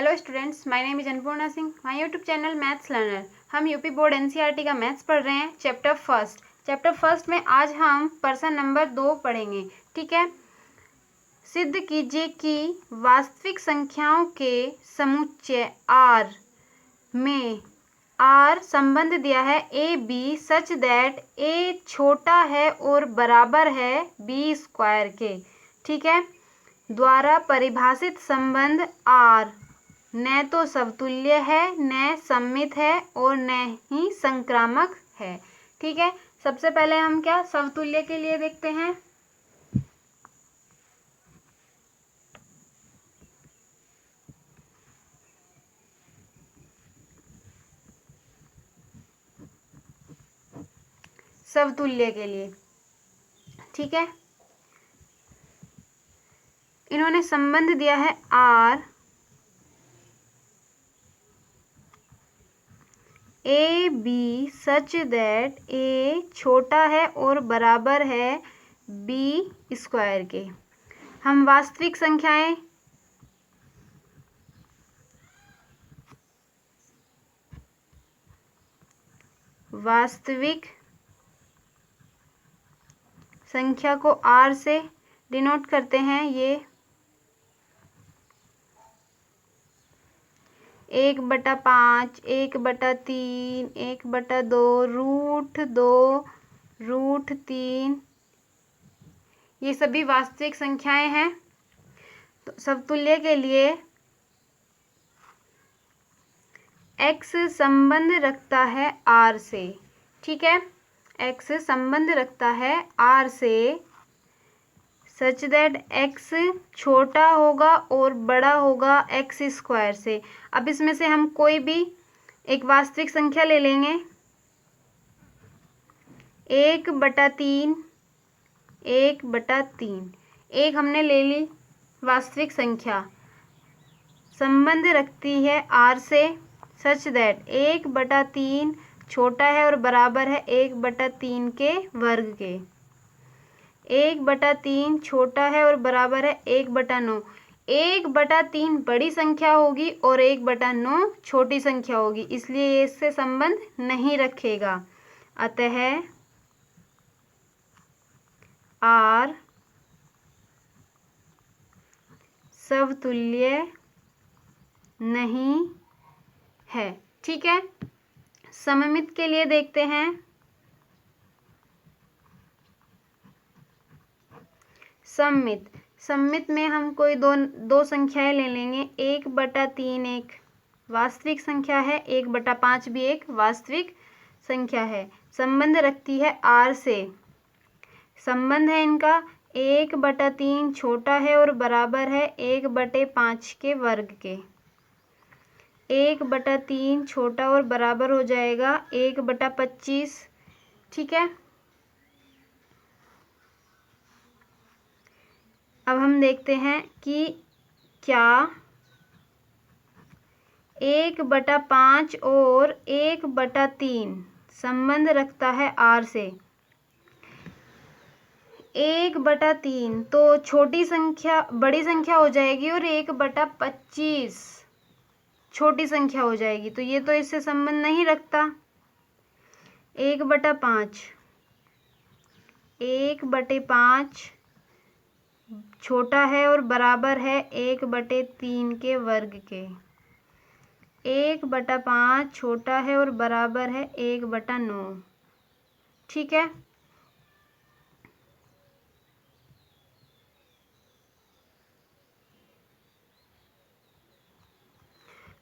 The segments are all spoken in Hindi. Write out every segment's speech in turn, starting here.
Hello students, my name is Annapurna Singh. My YouTube channel maths learner. हम यूपी बोर्ड एनसीईआरटी का मैथ्स पढ़ रहे हैं। चैप्टर फर्स्ट में आज हम पर्सन नंबर 2 पढ़ेंगे। ठीक है। सिद्ध कीजिए कि वास्तविक संख्याओं के समुच्चय R में R संबंध दिया है A B such that a छोटा है और बराबर है बी स्क्वायर के। ठीक है। द्वारा परिभाषित संबंध R न तो समतुल्य है, न सममित है और न ही संक्रामक है। ठीक है। सबसे पहले हम क्या समतुल्य के लिए देखते हैं। समतुल्य के लिए ठीक है, इन्होंने संबंध दिया है R A B such that a छोटा है और बराबर है बी स्क्वायर के। हम वास्तविक संख्या को R से डिनोट करते हैं। ये 1/5, 1/3, 1/2, √2, √3 ये सभी वास्तविक संख्याएं हैं। तो समतुल्य के लिए x संबंध रखता है R से। ठीक है। x संबंध रखता है R से सच दैट x छोटा होगा और बड़ा होगा x स्क्वायर से। अब इसमें से हम कोई भी एक वास्तविक संख्या ले लेंगे। 1/3, 1/3 एक हमने ले ली वास्तविक संख्या, संबंध रखती है R से सच दैट 1/3 छोटा है और बराबर है 1/3 के वर्ग के। 1/3 छोटा है और बराबर है 1/9। 1/3 बड़ी संख्या होगी और 1/9 छोटी संख्या होगी, इसलिए ये इससे संबंध नहीं रखेगा। अतः R समतुल्य नहीं है। ठीक है। सममित के लिए देखते हैं। सममित में हम कोई दो संख्याएं ले लेंगे। 1/3 एक वास्तविक संख्या है, 1/5 भी एक वास्तविक संख्या है। संबंध रखती है R से। संबंध है इनका 1/3 छोटा है और बराबर है 1/5 के वर्ग के। 1/3 छोटा और बराबर हो जाएगा 1/25। ठीक है। अब हम देखते हैं कि क्या 1/5 और 1/3 संबंध रखता है R से। 1/3 तो छोटी संख्या बड़ी संख्या हो जाएगी और 1/25 छोटी संख्या हो जाएगी, तो ये तो इससे संबंध नहीं रखता। 1/5 छोटा है और बराबर है 1/3 के वर्ग के। 1/5 छोटा है और बराबर है 1/9। ठीक है।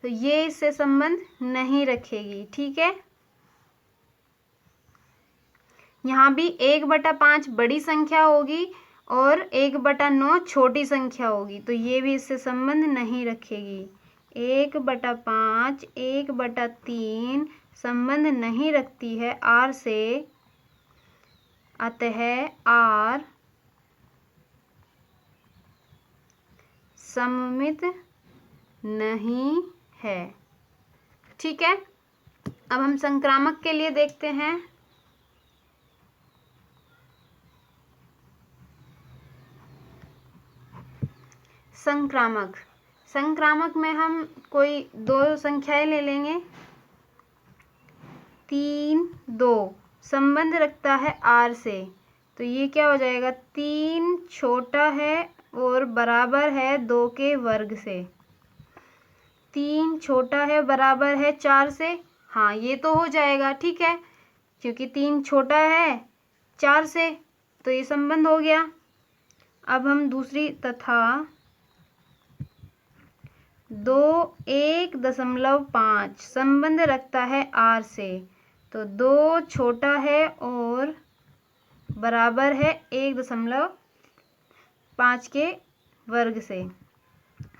तो ये इससे संबंध नहीं रखेगी। ठीक है। यहाँ भी 1/5 बड़ी संख्या होगी और 1/9 छोटी संख्या होगी, तो ये भी इससे संबंध नहीं रखेगी। 1/5, 1/3 संबंध नहीं रखती है R से। अतः R सममित नहीं है। ठीक है। अब हम संक्रामक के लिए देखते हैं। संक्रामक में हम कोई दो संख्याएं ले लेंगे। 3 2 संबंध रखता है r से, तो ये क्या हो जाएगा, 3 छोटा है और बराबर है 2 के वर्ग से। 3 छोटा है बराबर है 4 से, हाँ ये तो हो जाएगा, ठीक है, क्योंकि 3 छोटा है 4 से, तो ये संबंध हो गया। अब हम दूसरी तथा 2 1.5 संबंध रखता है r से, तो 2 छोटा है और बराबर है 1.5 के वर्ग से।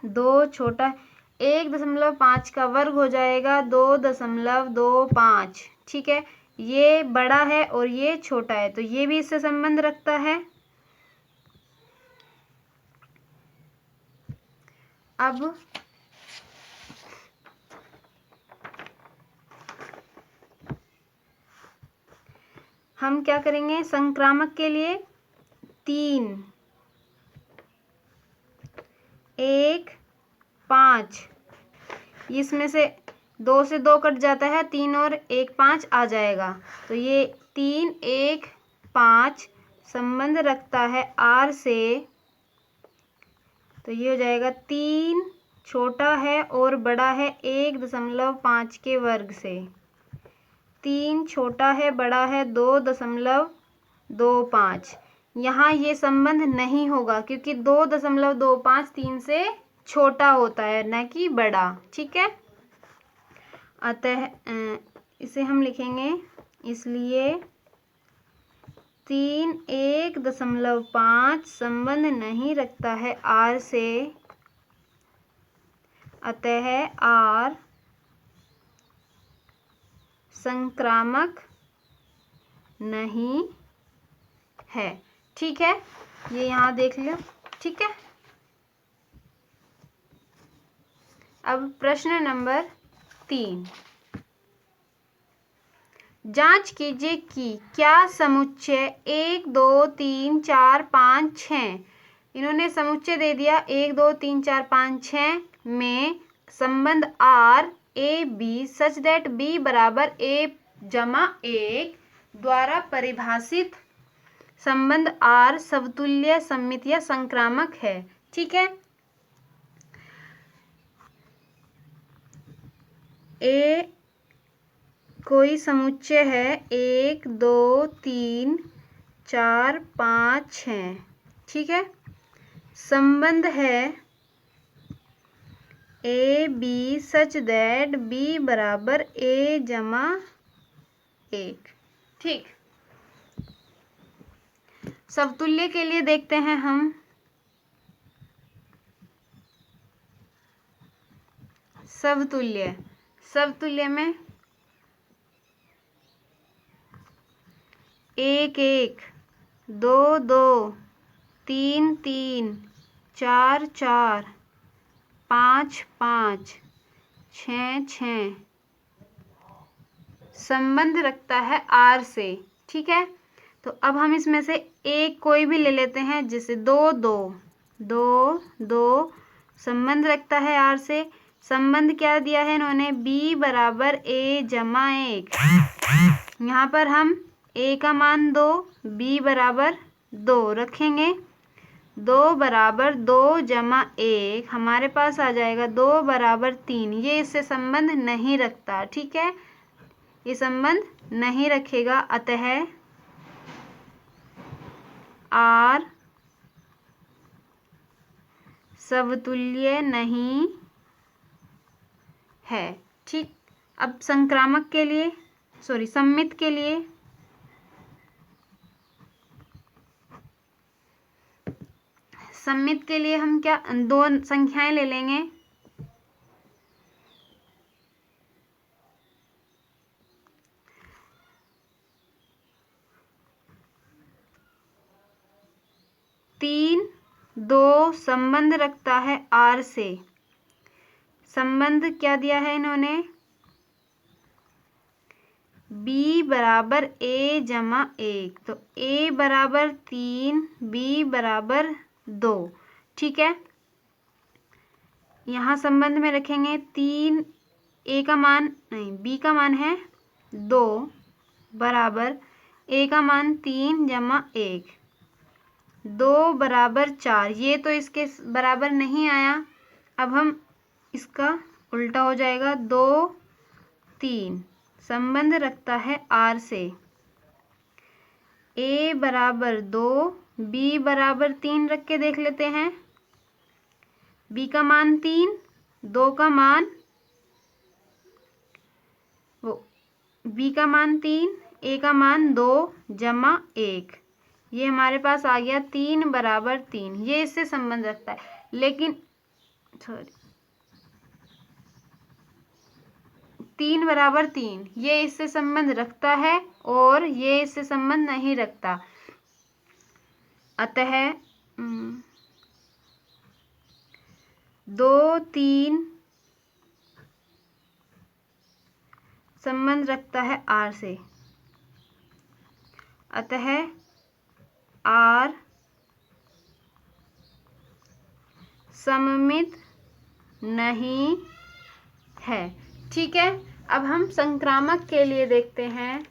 2 छोटा 1.5 का वर्ग हो जाएगा 2.25, ठीक है। ये बड़ा है और ये छोटा है, तो ये भी इससे संबंध रखता है। अब हम क्या करेंगे, संक्रामक के लिए 3 1 5, इसमें से 2 से 2 कट जाता है, 3 और 1 5 आ जाएगा, तो ये 3 1 5 संबंध रखता है r से, तो ये हो जाएगा 3 छोटा है और बड़ा है 1.5 के वर्ग से। 3 छोटा है बड़ा है 2.25। यहाँ ये संबंध नहीं होगा क्योंकि 2.25 3 से छोटा होता है, न कि बड़ा, ठीक है। अतः इसे हम लिखेंगे, इसलिए 3 1.5 संबंध नहीं रखता है r से, अतः r संक्रामक नहीं है, ठीक है। ये यहाँ देख लो, ठीक है। अब प्रश्न नंबर 3, जांच कीजिए कि क्या समुच्चय 1 2 3 4 5 6, इन्होंने समुच्चय दे दिया 1 2 3 4 5 6 में संबंध r a b such that b बराबर a जमा 1 द्वारा परिभाषित संबंध r समतुल्य, सममित या संक्रामक है, ठीक है। a कोई समुच्चय है 1 2 3 4 5 6, ठीक है। संबंध है A B such that B बराबर a जमा 1, ठीक। समतुल्य के लिए देखते हैं हम, समतुल्य में 1 1 2 2 3 3 4 4 5 5 6 6 संबंध रखता है r से, ठीक है। तो अब हम इसमें से एक कोई भी ले लेते हैं, जैसे 2 2 2 2 संबंध रखता है r से। संबंध क्या दिया है इन्होंने, b बराबर a जमा 1। यहाँ पर हम a का मान 2, b बराबर 2 रखेंगे। 2 बराबर 2 जमा 1 हमारे पास आ जाएगा 2 बराबर 3। ये इससे संबंध नहीं रखता, ठीक है, ये संबंध नहीं रखेगा, अतः r समतुल्य नहीं है, ठीक। अब संक्रामक के लिए, सममित के लिए, सममित के लिए हम क्या, दो संख्याएं ले लेंगे। तीन 2 संबंध रखता है r से। संबंध क्या दिया है इन्होंने, b बराबर a जमा 1, तो a बराबर 3, b बराबर 2, ठीक है। यहाँ संबंध में रखेंगे 3, ए का मान नहीं, बी का मान है 2 बराबर ए का मान 3 जमा 1, 2 बराबर 4। ये तो इसके बराबर नहीं आया, अब हम इसका उल्टा हो जाएगा। 2, 3 संबंध रखता है आर से। ए बराबर 2, बी बराबर 3 रख के देख लेते हैं। बी का मान 3, 2 का मान बी का मान 3, ए का मान 2 जमा 1, ये हमारे पास आ गया 3 बराबर 3। ये इससे संबंध रखता है, लेकिन 3 बराबर 3 ये इससे संबंध रखता है और ये इससे संबंध नहीं रखता। अतः 2, 3 संबंध रखता है आर से, अतः आर सममित नहीं है। ठीक है, अब हम संक्रामक के लिए देखते हैं।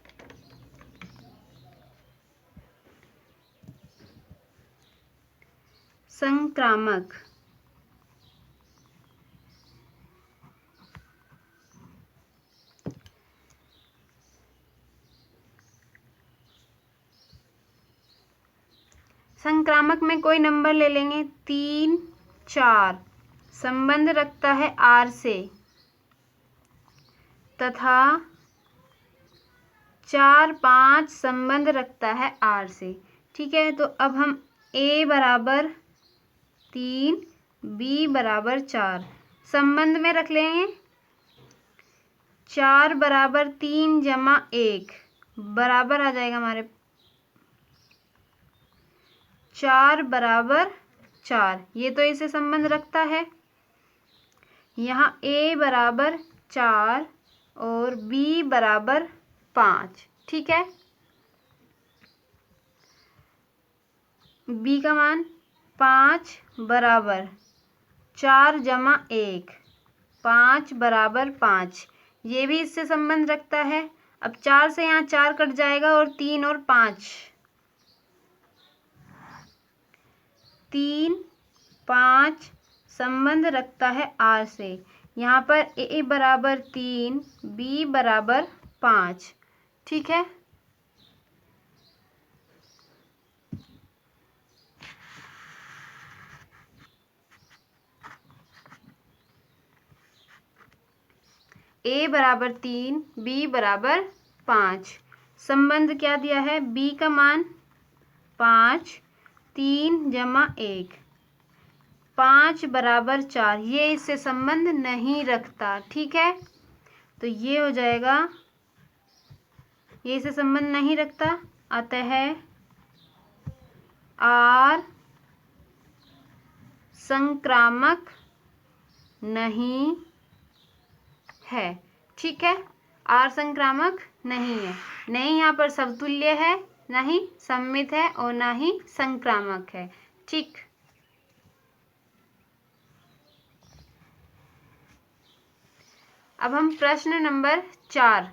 संक्रामक संक्रामक में कोई नंबर ले लेंगे। 3, 4 संबंध रखता है आर से तथा 4, 5 संबंध रखता है आर से। ठीक है, तो अब हम ए बराबर 3, बी बराबर 4 संबंध में रख लेंगे। 4 बराबर 3 जमा 1 बराबर आ जाएगा हमारे 4 बराबर 4, ये तो इसे संबंध रखता है। यहाँ ए बराबर 4 और बी बराबर 5। ठीक है, बी का मान 5 बराबर 4 जमा 1, 5 बराबर 5, ये भी इससे संबंध रखता है। अब 4 से यहाँ 4 कट जाएगा और 3 और 5, 3, 5 संबंध रखता है आर से। यहाँ पर ए बराबर 3, बी बराबर 5। ठीक है, ए बराबर 3, बी बराबर 5। संबंध क्या दिया है? बी का मान 5, 3 जमा 1, 5 बराबर 4, ये इससे संबंध नहीं रखता। ठीक है, तो ये हो जाएगा, ये इससे संबंध नहीं रखता, अतः आर संक्रामक नहीं है। ठीक है, आर संक्रामक नहीं है, नहीं यहाँ पर समतुल्य है, ना ही सममित है और ना ही संक्रामक है। ठीक, अब हम प्रश्न नंबर 4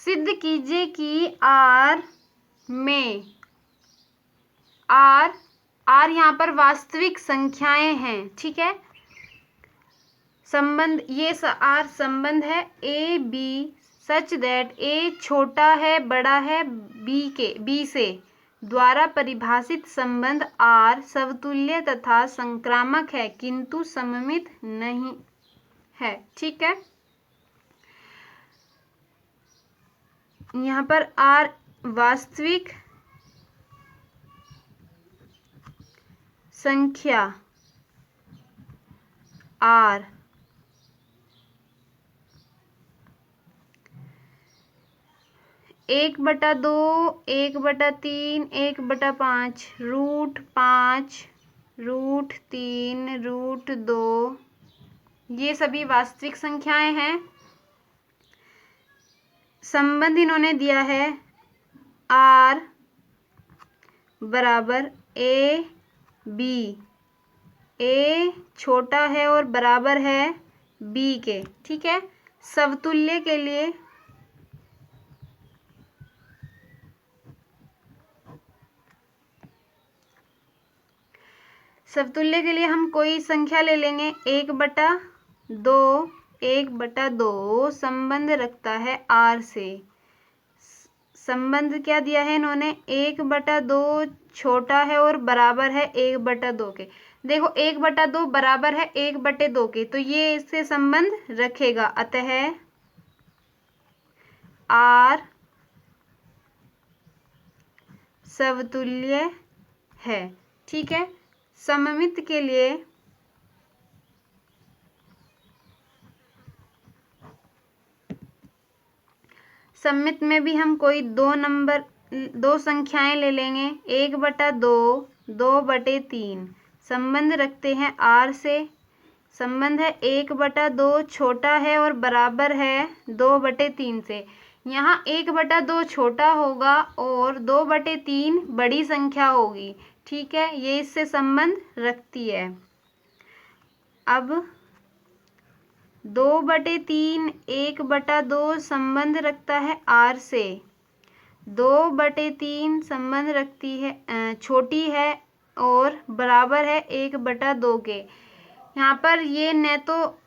सिद्ध कीजिए कि आर में आर यहाँ पर वास्तविक संख्याएं हैं। ठीक है, संबंध ये आर संबंध है A B such that a छोटा है बड़ा है बी से द्वारा परिभाषित संबंध आर समतुल्य तथा संक्रामक है किंतु सममित नहीं है। ठीक है, यहाँ पर आर वास्तविक संख्या आर एक बटा 2, 1/3, 1/5, √5, √3, √2 ये सभी वास्तविक संख्याएं हैं। संबंध इन्होंने दिया है आर बराबर ए बी ए छोटा है और बराबर है बी के। ठीक है, समतुल्य के लिए हम कोई संख्या ले लेंगे। 1/2 1/2 संबंध रखता है आर से। संबंध क्या दिया है इन्होंने? 1/2 छोटा है और बराबर है 1/2 के। देखो 1/2 बराबर है 1/2 के, तो ये इससे संबंध रखेगा। अतः आर समतुल्य है। ठीक है, सममित के लिए सममित में भी हम कोई दो संख्याएं ले लेंगे। 1/2 2/3 संबंध रखते हैं आर से। संबंध है 1/2 छोटा है और बराबर है 2/3 से। यहाँ 1/2 छोटा होगा और 2/3 बड़ी संख्या होगी। ठीक है, ये इससे संबंध रखती है। अब 2/3 1/2 संबंध रखता है आर से। 2/3 संबंध रखती है, छोटी है और बराबर है 1/2 के। यहाँ पर ये न तो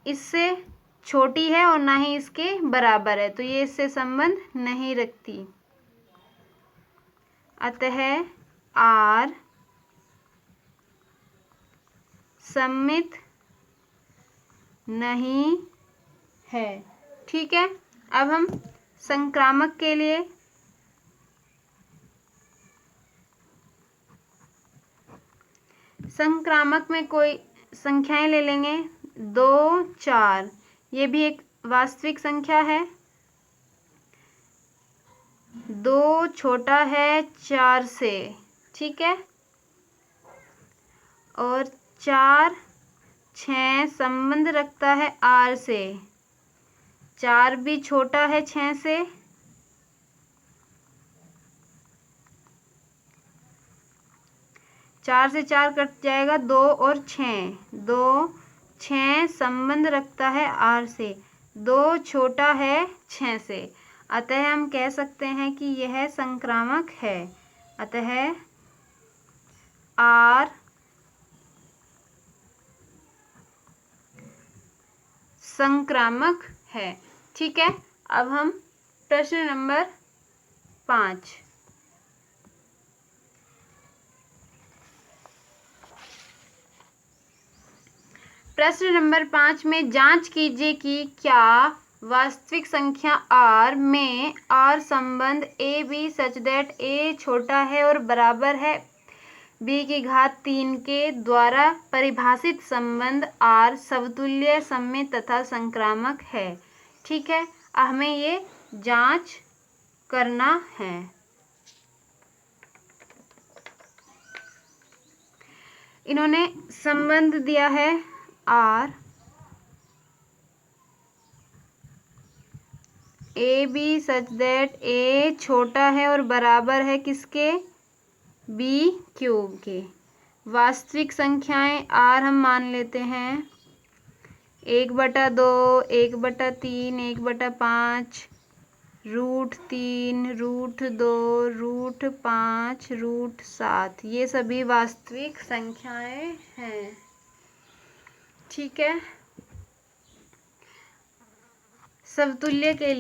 इससे छोटी है और ना ही इसके बराबर है, तो ये इससे संबंध नहीं रखती। अतः आर सममित नहीं है। ठीक है, अब हम संक्रामक के लिए संक्रामक में कोई संख्याएं ले लेंगे। 2 4 ये भी एक वास्तविक संख्या है। 2 छोटा है 4 से। ठीक है, और 4 6 संबंध रखता है आर से। 4 भी छोटा है 6 से। 4 से 4 कट जाएगा, 2 और 6 2 6 संबंध रखता है आर से। 2 छोटा है 6 से। अतः हम कह सकते हैं कि यह संक्रामक है। अतः आर संक्रामक है। ठीक है, अब हम प्रश्न नंबर 5 में जांच कीजिए कि क्या वास्तविक संख्या r में r संबंध A B such that a छोटा है और बराबर है b⁻3 के द्वारा परिभाषित संबंध r समतुल्य सममित तथा संक्रामक है। ठीक है, हमें ये जांच करना है। इन्होंने संबंध दिया है r A B such that a छोटा है और बराबर है किसके? b³ के। वास्तविक संख्याएं r हम मान लेते हैं 1/2 1/3 1/5 √3 √2 √5 √7 ये सभी वास्तविक संख्याएं हैं। ठीक है, समतुल्य के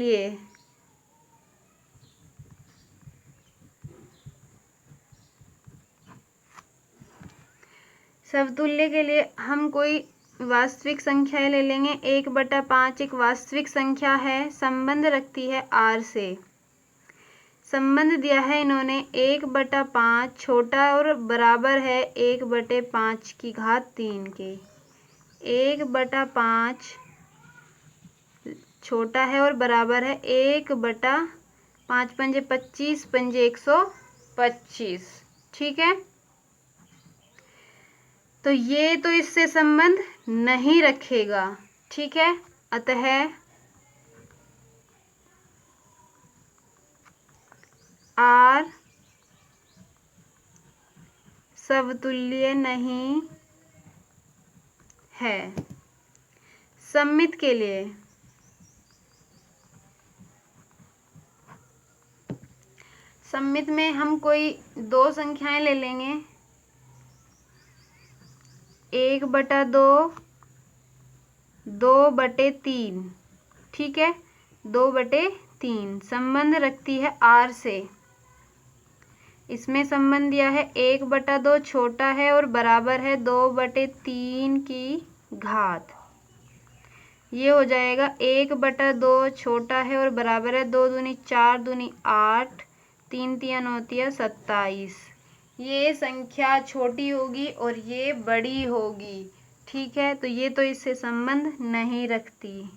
लिए हम कोई वास्तविक संख्या ले लेंगे। 1/5 एक वास्तविक संख्या है, संबंध रखती है r से। संबंध दिया है इन्होंने 1/5 छोटा और बराबर है 1/5³ के। 1/5 छोटा है और बराबर है 1/5 पंजे 25 पंजे 125। ठीक है, तो ये तो इससे संबंध नहीं रखेगा। ठीक है, अतः r समतुल्य नहीं है। सममित के लिए सममित में हम कोई दो संख्याएं ले लेंगे, 1/2, 2/3, ठीक है, 2/3 संबंध रखती है R से। इसमें संबंध दिया है 1/2 छोटा है और बराबर है 2/3 की घात। ये हो जाएगा 1/2 छोटा है और बराबर है 2 दूनी 4 दूनी 8, 3 तिया 9 तिया 27। ये संख्या छोटी होगी और ये बड़ी होगी, ठीक है, तो ये तो इससे संबंध नहीं रखती।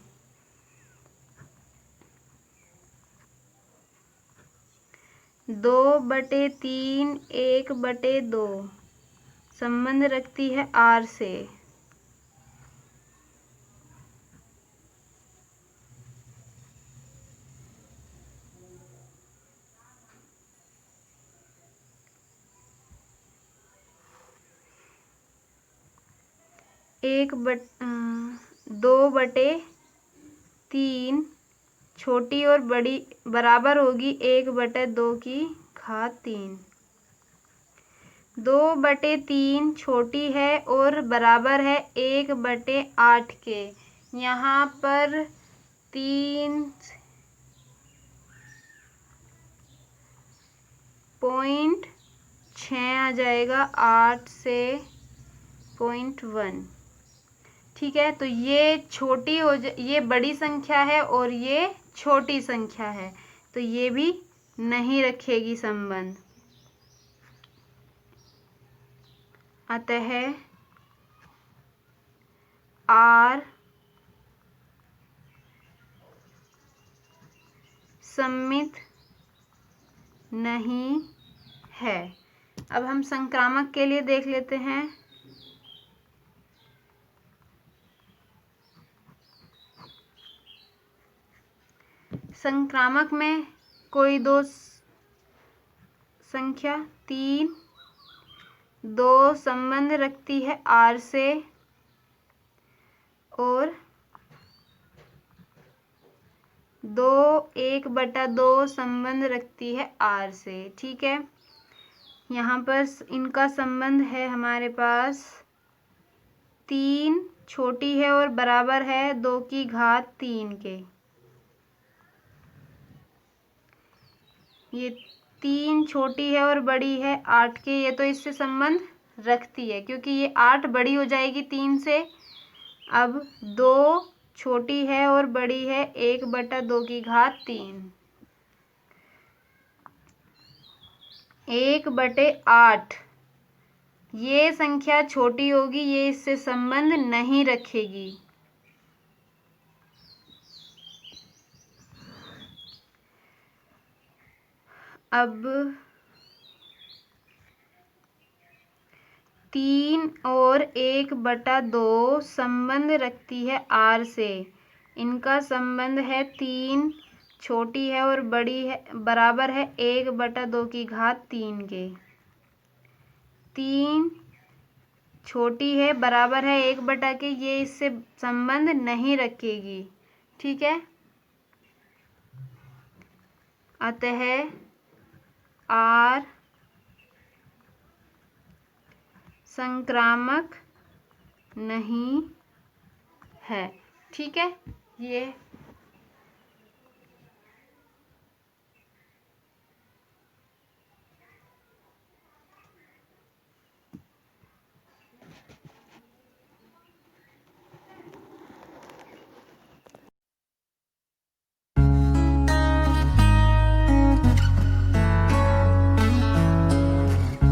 दो बटे तीन 1/2 संबंध रखती है R से। दो बटे तीन छोटी और बड़ी बराबर होगी 1/2 की घात 3। 2/3 छोटी है और बराबर है 1/8 के। यहाँ पर 3.6 आ जाएगा, 8 से 0.1, ठीक है। तो ये छोटी ये बड़ी संख्या है और ये छोटी संख्या है, तो ये भी नहीं रखेगी संबंध। अतः R सममित नहीं है। अब हम संक्रामक के लिए देख लेते हैं। संक्रामक में कोई दो संख्या 3, 2 संबंध रखती है R से और 2 1/2 संबंध रखती है R से, ठीक है। यहाँ पर इनका संबंध है हमारे पास 3 छोटी है और बराबर है 2 की घात 3 के। ये 3 छोटी है और बड़ी है 8 के, ये तो इससे संबंध रखती है क्योंकि ये 8 बड़ी हो जाएगी 3 से। अब 2 छोटी है और बड़ी है 1/2 की घात 3। 1/8 ये संख्या छोटी होगी, ये इससे संबंध नहीं रखेगी। अब 3 और 1/2 संबंध रखती है R से। इनका संबंध है 3 छोटी है और बड़ी है बराबर है 1/2 की घात 3 के। 3 छोटी है बराबर है 1/, के, ये इससे संबंध नहीं रखेगी, ठीक है। अतः R संक्रामक नहीं है, ठीक है। ये